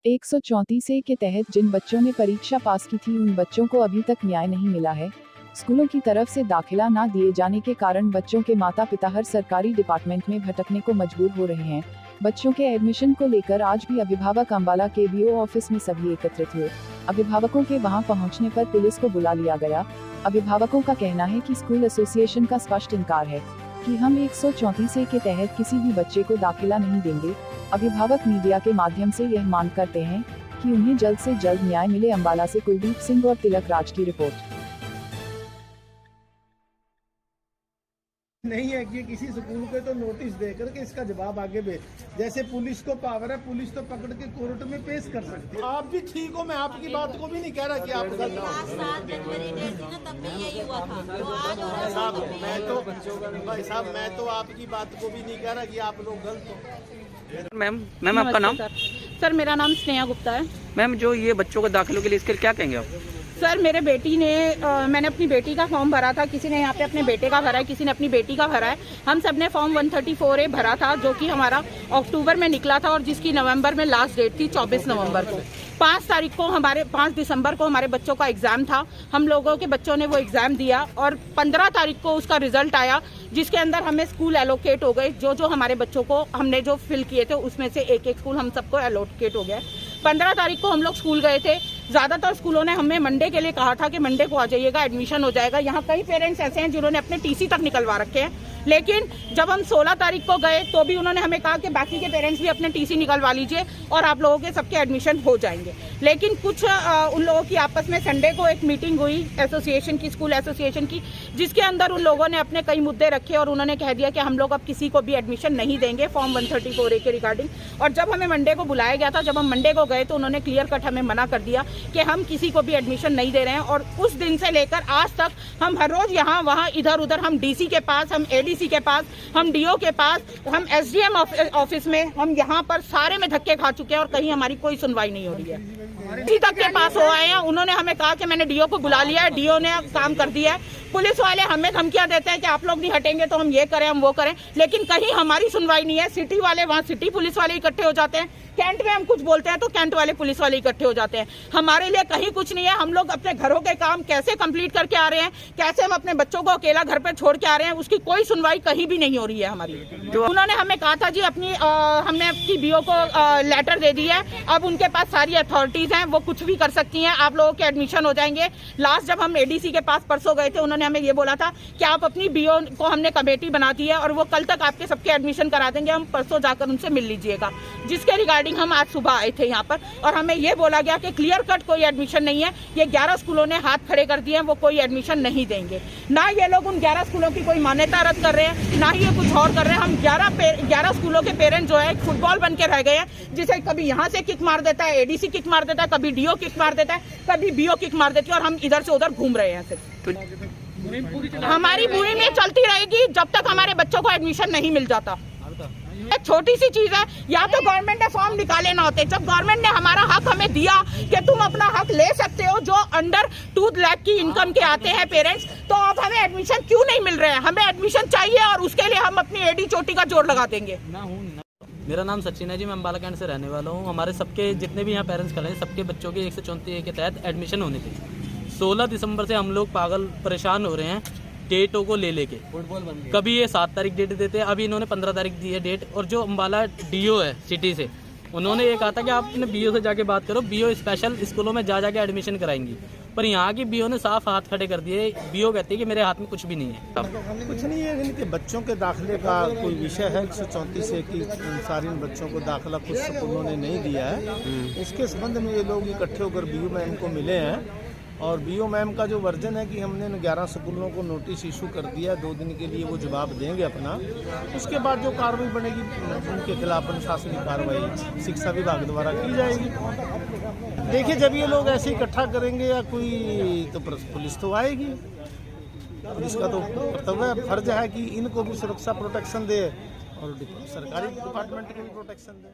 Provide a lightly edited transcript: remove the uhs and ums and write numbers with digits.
134A के तहत जिन बच्चों ने परीक्षा पास की थी उन बच्चों को अभी तक न्याय नहीं मिला है। स्कूलों की तरफ से दाखिला ना दिए जाने के कारण बच्चों के माता पिता हर सरकारी डिपार्टमेंट में भटकने को मजबूर हो रहे हैं। बच्चों के एडमिशन को लेकर आज भी अभिभावक अंबाला के बीओ ऑफिस में सभी एकत्रित हुए। अभिभावकों के वहां पहुंचने पर पुलिस को बुला लिया गया। अभिभावकों का कहना है कि स्कूल एसोसिएशन का स्पष्ट इनकार है कि हम 134A के तहत किसी भी बच्चे को दाखिला नहीं देंगे। अभिभावक मीडिया के माध्यम से यह मांग करते हैं कि उन्हें जल्द से जल्द न्याय मिले। अंबाला से कुलदीप सिंह और तिलक राज की रिपोर्ट। नहीं है कि किसी स्कूल को तो नोटिस देकर के इसका जवाब आगे भेज, जैसे पुलिस को पावर है, पुलिस तो पकड़ के कोर्ट में पेश कर सकती है। आप भी ठीक हो, मैं आपकी बात को भी नहीं कह रहा कि आप गलत हो। भाई साहब मैं तो आपकी बात को भी नहीं कह रहा कि आप लोग गलत हो। मैम आपका नाम? सर मेरा नाम स्नेहा गुप्ता है। मैम जो ये बच्चों को दाखिलों के लिए इसके क्या कहेंगे आप? सर मेरे बेटी ने मैंने अपनी बेटी का फॉर्म भरा था, किसी ने यहाँ पे अपने बेटे का भरा है, किसी ने अपनी बेटी का भरा है। हम सब ने फॉर्म 134A भरा था जो कि हमारा अक्टूबर में निकला था और जिसकी नवंबर में लास्ट डेट थी 24 नवंबर को। 5 दिसंबर को हमारे बच्चों का एग्जाम था। हम लोगों के बच्चों ने वो एग्जाम दिया और 15 तारीख को उसका रिजल्ट आया जिसके अंदर हमें स्कूल एलोकेट हो गए। जो हमारे बच्चों को हमने जो फिल किए थे उसमें से एक स्कूल हम सबको एलोकेट हो गया। 15 तारीख को हम लोग स्कूल गए थे। ज्यादातर स्कूलों ने हमें मंडे के लिए कहा था कि मंडे को आ जाइएगा, एडमिशन हो जाएगा। यहाँ कई पेरेंट्स ऐसे हैं जिन्होंने अपने टीसी तक निकलवा रखे हैं, लेकिन जब हम 16 तारीख को गए तो भी उन्होंने हमें कहा कि बाकी के पेरेंट्स भी अपने टीसी निकलवा लीजिए और आप लोगों के सबके एडमिशन हो जाएंगे। लेकिन कुछ उन लोगों की आपस में संडे को एक मीटिंग हुई एसोसिएशन की, स्कूल एसोसिएशन की, जिसके अंदर उन लोगों ने अपने कई मुद्दे रखे और उन्होंने कह दिया कि हम लोग अब किसी को भी एडमिशन नहीं देंगे फॉर्म 134A के रिगार्डिंग। और जब हमें मंडे को बुलाया गया था, जब हम मंडे को गए तो उन्होंने क्लियर कट हमें मना कर दिया कि हम किसी को भी एडमिशन नहीं दे रहे हैं। और उस दिन से लेकर आज तक हम हर रोज यहाँ वहाँ इधर उधर, हम डीसी के पास, हम एडीसी के पास, हम डीओ के पास, हम एसडीएम ऑफिस में, हम यहाँ पर सारे में धक्के खा चुके हैं और कहीं हमारी कोई सुनवाई नहीं हो रही है। डीसी तक के पास हो आए हैं, उन्होंने हमें कहा कि मैंने डीओ को बुला लिया है, डीओ ने काम कर दिया है। पुलिस वाले हमें धमकियां देते हैं कि आप लोग नहीं हटेंगे तो हम ये करें, हम वो करें, लेकिन कहीं हमारी सुनवाई नहीं है। सिटी वाले, वहाँ सिटी पुलिस वाले इकट्ठे हो जाते हैं, कैंट में हम कुछ बोलते हैं तो कैंट वाले पुलिस वाले इकट्ठे हो जाते हैं। हमारे लिए कहीं कुछ नहीं है। हम लोग अपने घरों के काम कैसे कंप्लीट करके आ रहे हैं, कैसे हम अपने बच्चों को अकेला घर पर छोड़ के आ रहे हैं, उसकी कोई सुनवाई कहीं भी नहीं हो रही है हमारी। तो उन्होंने हमें कहा था जी हमने अपनी बीओ को लेटर दे दी है, अब उनके पास सारी अथॉरिटीज हैं, वो कुछ भी कर सकती हैं, आप लोगों के एडमिशन हो जाएंगे। लास्ट जब हम एडीसी के पास परसों गए थे, उन्होंने हमें ये बोला था कि आप अपनी बीओ को, हमने कमेटी बना दी है और वो कल तक आपके सबके एडमिशन करा देंगे, हम परसों जाकर उनसे मिल लीजिएगा। जिसके रिगार्डिंग हम आज सुबह आए थे यहाँ पर और हमें ये बोला गया कि क्लियर कट कोई एडमिशन नहीं है। ये 11 स्कूलों ने हाथ खड़े कर दिए हैं, वो कोई एडमिशन नहीं देंगे। ना ये लोग उन 11 स्कूलों की कोई मान्यता रद्द कर रहे हैं, ना ही ये कुछ और कर रहे हैं। हम 11 स्कूलों के पेरेंट्स जो है फुटबॉल बन के रह गए हैं, जिसे कभी यहाँ से किक मार देता है, एडीसी किक मार देता है, कभी डीओ किक मार देता है, कभी बीओ किक मार देती है और हम इधर से उधर घूम रहे हैं। सिर्फ हमारी बुरी में चलती रहेगी जब तक हमारे बच्चों को एडमिशन नहीं मिल जाता। एक छोटी सी चीज है, या तो गवर्नमेंट ने फॉर्म निकाले ना होते। जब गवर्नमेंट ने हमारा हक हमें दिया कि तुम अपना हक ले सकते हो, जो अंडर 2 लाख की इनकम के आते हैं पेरेंट्स, तो अब हमें एडमिशन क्यों नहीं मिल रहे हैं? हमें एडमिशन चाहिए और उसके लिए हम अपनी एडी चोटी का जोर लगा देंगे। मेरा नाम सचिन है जी, मैं अंबाला कैंट से रहने वाला हूँ। हमारे सबके जितने भी यहाँ पेरेंट्स खड़े हैं, सबके बच्चों के 134A के तहत एडमिशन होने थे। 16 दिसंबर से हम लोग पागल परेशान हो रहे हैं डेटों को ले लेके। कभी ये 7 तारीख डेट देते हैं, अभी इन्होंने 15 तारीख दी है डेट। और जो अंबाला डीओ है सिटी से, उन्होंने ये कहा था कि आप अपने बीओ से जाके बात करो, बीओ स्पेशल स्कूलों में जा जाके एडमिशन कराएंगी। पर यहाँ की बीओ ने साफ हाथ खड़े कर दिए। बीओ कहती है कि मेरे हाथ में कुछ भी नहीं है। कुछ नहीं है, इनके बच्चों के दाखिले का कोई विषय है 134A की सारे बच्चों को दाखिला कुछ स्कूलों ने नहीं दिया है। इसके संबंध में ये लोग इकट्ठे होकर बीओ मैम को मिले हैं और बीओ मैम का जो वर्जन है कि हमने 11 स्कूलों को नोटिस इशू कर दिया, 2 दिन के लिए वो जवाब देंगे अपना। उसके बाद जो कार्रवाई बनेगी उनके खिलाफ अनुशासनिक कार्रवाई शिक्षा विभाग द्वारा की जाएगी। देखिए जब ये लोग ऐसे इकट्ठा करेंगे या कोई, तो पुलिस तो आएगी। पुलिस का तो कर्तव्य फर्ज है कि इनको भी सुरक्षा प्रोटेक्शन दे और सरकारी डिपार्टमेंट को भी प्रोटेक्शन दे।